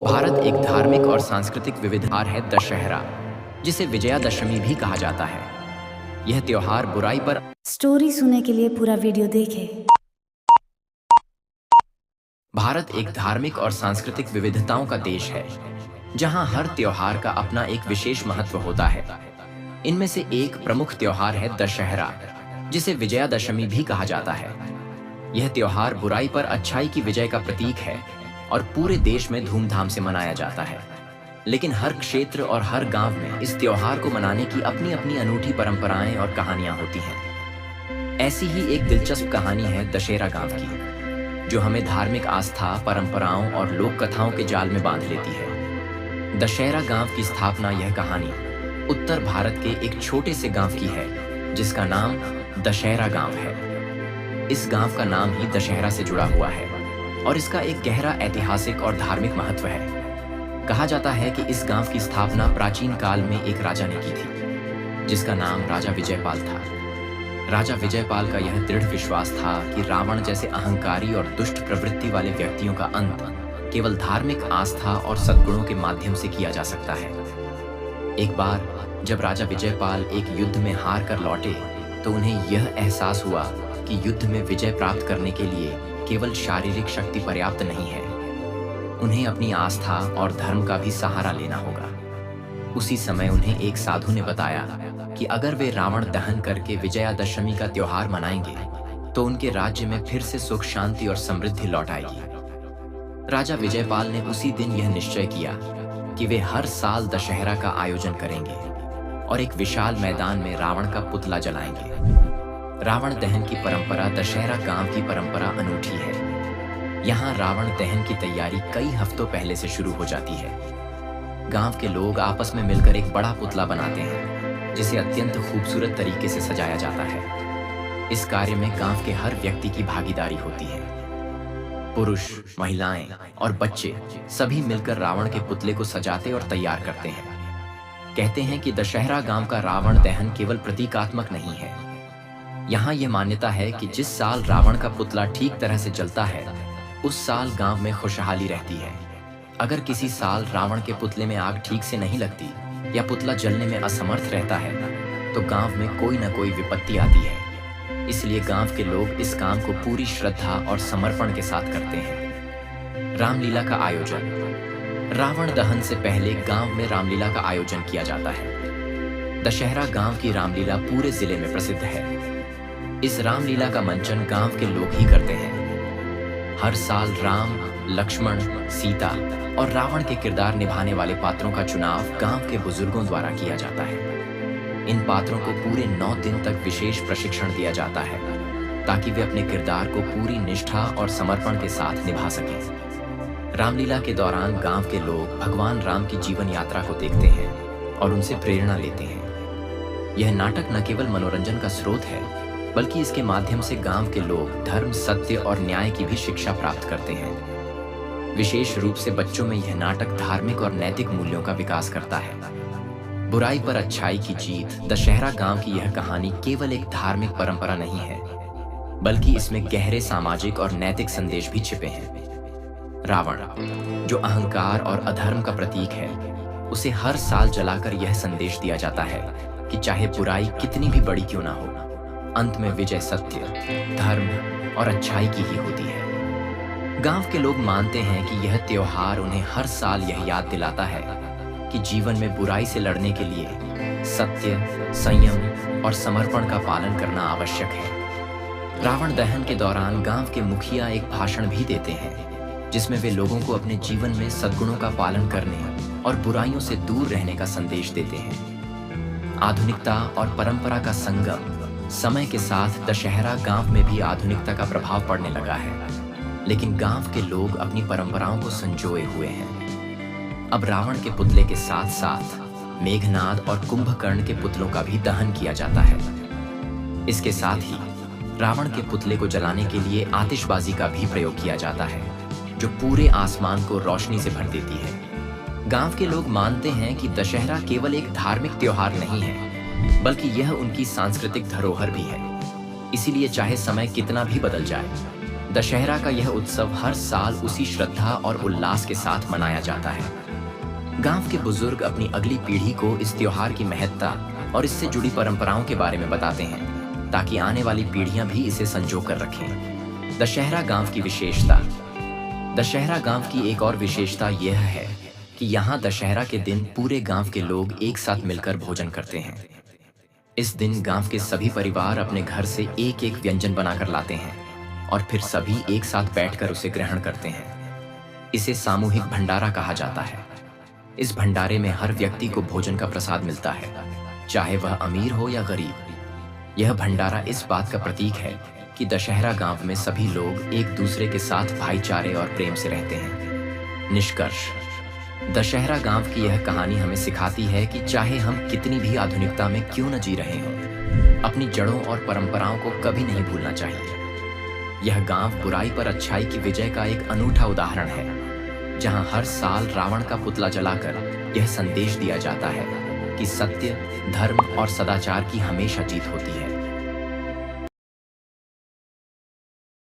भारत एक धार्मिक और सांस्कृतिक विविधता है दशहरा, जिसे विजयादशमी भी कहा जाता है। यह त्योहार बुराई पर स्टोरी सुनने के लिए पूरा वीडियो देखें। भारत एक धार्मिक और सांस्कृतिक विविधताओं का देश है, जहां हर त्योहार का अपना एक विशेष महत्व होता है। इनमें से एक प्रमुख त्योहार है दशहरा, जिसे विजयादशमी भी कहा जाता है। यह त्योहार बुराई पर अच्छाई की विजय का प्रतीक है और पूरे देश में धूमधाम से मनाया जाता है। लेकिन हर क्षेत्र और हर गांव में इस त्योहार को मनाने की अपनी अपनी अनूठी परंपराएं और कहानियां होती हैं। ऐसी ही एक दिलचस्प कहानी है दशहरा गांव की, जो हमें धार्मिक आस्था, परंपराओं और लोक कथाओं के जाल में बांध लेती है। दशहरा गांव की स्थापना यह कहानी उत्तर भारत के एक छोटे से गांव की है, जिसका नाम दशहरा गांव है। इस गांव का नाम ही दशहरा से जुड़ा हुआ है और इसका एक गहरा ऐतिहासिक और धार्मिक महत्व है। कहा जाता है कि इस गांव की स्थापना प्राचीन काल में एक राजा ने की थी, जिसका नाम राजा विजयपाल था। राजा विजयपाल का यह दृढ़ विश्वास था कि रावण जैसे अहंकारी और दुष्ट प्रवृत्ति वाले व्यक्तियों का अंत केवल धार्मिक आस्था और सद्गुणों के माध्यम से किया जा सकता है। एक बार जब राजा विजयपाल एक युद्ध में हार कर लौटे, तो उन्हें यह एहसास हुआ कि युद्ध में विजय प्राप्त करने के लिए केवल शारीरिक शक्ति पर्याप्त नहीं है, उन्हें अपनी आस्था और धर्म का भी सहारा लेना होगा। उसी समय उन्हें एक साधु ने बताया कि अगर वे रावण दहन करके विजयादशमी का त्योहार मनाएंगे, तो उनके राज्य में फिर से सुख, शांति और समृद्धि लौट आएगी। राजा विजयपाल ने उसी दिन यह निश्चय किया कि वे हर साल दशहरा का आयोजन करेंगे और एक विशाल मैदान में रावण का पुतला जलाएंगे। रावण दहन की परंपरा दशहरा गांव की परंपरा अनूठी है। यहाँ रावण दहन की तैयारी कई हफ्तों पहले से शुरू हो जाती है। गांव के लोग आपस में मिलकर एक बड़ा पुतला बनाते हैं, जिसे अत्यंत खूबसूरत तरीके से सजाया जाता है। इस कार्य में गांव के हर व्यक्ति की भागीदारी होती है। पुरुष, महिलाएं और बच्चे सभी मिलकर रावण के पुतले को सजाते और तैयार करते हैं। कहते हैं कि दशहरा गांव का रावण दहन केवल प्रतीकात्मक नहीं है। यहाँ ये मान्यता है कि जिस साल रावण का पुतला ठीक तरह से जलता है, उस साल गांव में खुशहाली रहती है। अगर किसी साल रावण के पुतले में आग ठीक से नहीं लगती या पुतला जलने में असमर्थ रहता है, तो गांव में कोई न कोई विपत्ति आती है। इसलिए गांव के लोग इस काम को पूरी श्रद्धा और समर्पण के साथ करते हैं। रामलीला का आयोजन। रावण दहन से पहले गांव में रामलीला का आयोजन किया जाता है। दशहरा गांव की रामलीला पूरे जिले में प्रसिद्ध है। इस रामलीला का मंचन गांव के लोग ही करते हैं। हर साल राम, लक्ष्मण, सीता और रावण के किरदार निभाने वाले पात्रों का चुनाव गांव के बुजुर्गों द्वारा किया जाता है। इन पात्रों को पूरे 9 दिन तक विशेष प्रशिक्षण दिया जाता है, ताकि वे अपने किरदार को पूरी निष्ठा और समर्पण के साथ निभा सकें। रामलीला के दौरान गांव के लोग भगवान राम की जीवन यात्रा को देखते हैं और उनसे प्रेरणा लेते हैं। यह नाटक न केवल मनोरंजन का स्रोत है, बल्कि इसके माध्यम से गांव के लोग धर्म, सत्य और न्याय की भी शिक्षा प्राप्त करते हैं। विशेष रूप से बच्चों में यह नाटक धार्मिक और नैतिक मूल्यों का विकास करता है। बुराई पर अच्छाई की जीत। दशहरा गांव की यह कहानी केवल एक धार्मिक परंपरा नहीं है, बल्कि इसमें गहरे सामाजिक और नैतिक संदेश भी छिपे हैं। रावण, जो अहंकार और अधर्म का प्रतीक है, उसे हर साल जलाकर यह संदेश दिया जाता है कि चाहे बुराई कितनी भी बड़ी क्यों ना हो, अंत में विजय सत्य, धर्म और अच्छाई की ही होती है। गांव के लोग मानते हैं कि यह त्योहार उन्हें हर साल यह याद दिलाता है कि जीवन में बुराई से लड़ने के लिए सत्य, संयम और समर्पण का पालन करना आवश्यक है। रावण दहन के दौरान गांव के मुखिया एक भाषण भी देते हैं, जिसमें वे लोगों को अपने जीवन में सद्गुणों का पालन करने और बुराइयों से दूर रहने का संदेश देते हैं। आधुनिकता और परंपरा का संगम। समय के साथ दशहरा गांव में भी आधुनिकता का प्रभाव पड़ने लगा है, लेकिन गांव के लोग अपनी परंपराओं को संजोए हुए हैं। अब रावण के पुतले के साथ साथ मेघनाद और कुंभकर्ण के पुतलों का भी दहन किया जाता है। इसके साथ ही रावण के पुतले को जलाने के लिए आतिशबाजी का भी प्रयोग किया जाता है, जो पूरे आसमान को रोशनी से भर देती है। गांव के लोग मानते हैं कि दशहरा केवल एक धार्मिक त्योहार नहीं है, बल्कि यह उनकी सांस्कृतिक धरोहर भी है। इसीलिए चाहे समय कितना भी बदल जाए, दशहरा का यह उत्सव हर साल उसी श्रद्धा और उल्लास के साथ मनाया जाता है। गांव के बुजुर्ग अपनी अगली पीढ़ी को इस त्योहार की महत्ता और इससे जुड़ी परंपराओं के बारे में बताते हैं, ताकि आने वाली पीढ़ियां भी इसे संजो कर रखें। दशहरा गांव की विशेषता। दशहरा गांव की एक और विशेषता यह है कि यहाँ दशहरा के दिन पूरे गांव के लोग एक साथ मिलकर भोजन करते हैं। इस दिन गांव के सभी परिवार अपने घर से एक एक व्यंजन बनाकर लाते हैं और फिर सभी एक साथ बैठकर उसे ग्रहण करते हैं। इसे सामूहिक भंडारा कहा जाता है। इस भंडारे में हर व्यक्ति को भोजन का प्रसाद मिलता है, चाहे वह अमीर हो या गरीब। यह भंडारा इस बात का प्रतीक है कि दशहरा गांव में सभी लोग एक दूसरे के साथ भाईचारे और प्रेम से रहते हैं। निष्कर्ष, दशहरा गांव की यह कहानी हमें सिखाती है कि चाहे हम कितनी भी आधुनिकता में क्यों न जी रहे हों, अपनी जड़ों और परंपराओं को कभी नहीं भूलना चाहिए। यह गांव बुराई पर अच्छाई की विजय का एक अनूठा उदाहरण है, जहां हर साल रावण का पुतला जलाकर यह संदेश दिया जाता है कि सत्य, धर्म और सदाचार की हमेशा जीत होती है।